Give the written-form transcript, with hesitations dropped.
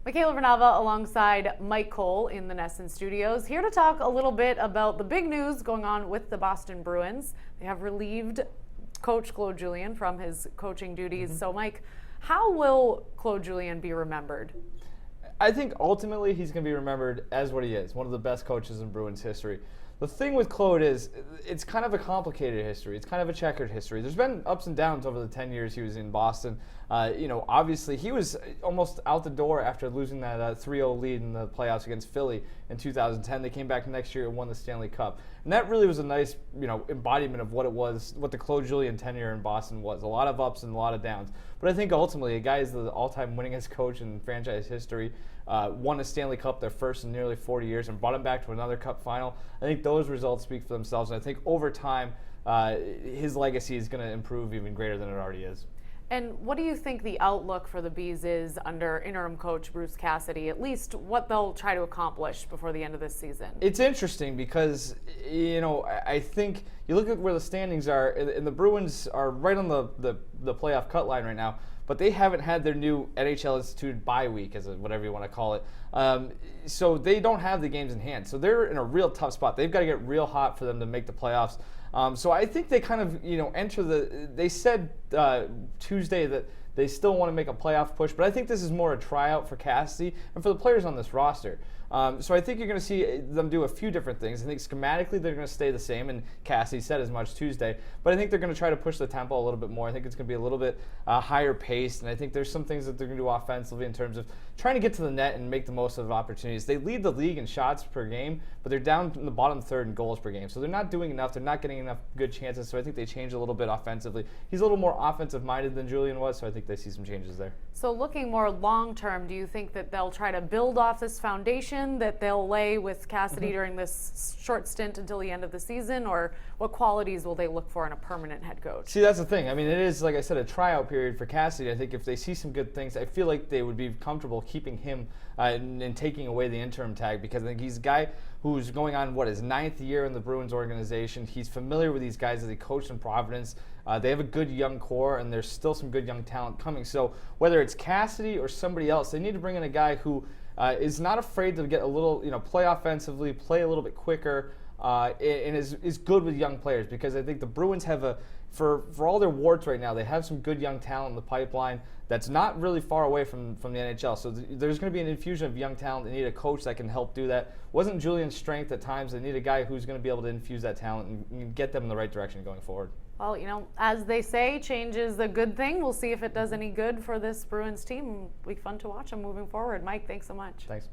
Michaela Vernava alongside Mike Cole in the Nesson studios, here to talk a little bit about the big news going on with the Boston Bruins. They have relieved coach Claude Julien from his coaching duties. So Mike, how will Claude Julien be remembered? I think ultimately he's going to be remembered as what he is, one of the best coaches in Bruins history. The thing with Claude is it's kind of a complicated history. It's kind of a checkered history. There's been ups and downs over the 10 years he was in Boston. Obviously he was almost out the door after losing that 3-0 lead in the playoffs against Philly in 2010. They came back next year and won the Stanley Cup. And that really was a nice, embodiment of what it was, what the Claude Julien tenure in Boston was. A lot of ups and a lot of downs. But I think ultimately a guy is the all-time winningest coach in franchise history. Won a Stanley Cup, their first in nearly 40 years, and brought him back to another Cup final. I think those results speak for themselves, and I think over time, his legacy is going to improve even greater than it already is. And what do you think the outlook for the Bees is under interim coach Bruce Cassidy, at least what they'll try to accomplish before the end of this season? It's interesting because, I think you look at where the standings are, and the Bruins are right on the playoff cut line right now, but they haven't had their new NHL instituted bye week, whatever you want to call it. So they don't have the games in hand. So they're in a real tough spot. They've got to get real hot for them to make the playoffs. So I think they kind of, they said Tuesday that they still want to make a playoff push, but I think this is more a tryout for Cassidy and for the players on this roster. So I think you're going to see them do a few different things. I think schematically they're going to stay the same, and Cassidy said as much Tuesday, but I think they're going to try to push the tempo a little bit more. I think it's going to be a little bit higher paced, and I think there's some things that they're going to do offensively in terms of trying to get to the net and make the most of opportunities. They lead the league in shots per game, but they're down in the bottom third in goals per game. So they're not doing enough. They're not getting enough good chances, so I think they change a little bit offensively. He's a little more offensive-minded than Julien was, so I think they see some changes there. So looking more long-term, do you think that they'll try to build off this foundation that they'll lay with Cassidy during this short stint until the end of the season, or what qualities will they look for in a permanent head coach? See, that's the thing. I mean, it is, like I said, a tryout period for Cassidy. I think if they see some good things, I feel like they would be comfortable keeping him and taking away the interim tag, because I think he's a guy who's going on, his 9th year in the Bruins organization. He's familiar with these guys that he coached in Providence. They have a good young core, and there's still some good young talent coming. So whether it's Cassidy or somebody else, they need to bring in a guy who is not afraid to get a little, play offensively, play a little bit quicker, and is good with young players, because I think the Bruins have for all their warts right now, they have some good young talent in the pipeline that's not really far away from the NHL. So there's going to be an infusion of young talent. They need a coach that can help do that. Wasn't Julien's strength at times. They need a guy who's going to be able to infuse that talent and get them in the right direction going forward. Well, as they say, change is a good thing. We'll see if it does any good for this Bruins team. It'll be fun to watch them moving forward. Mike, thanks so much. Thanks.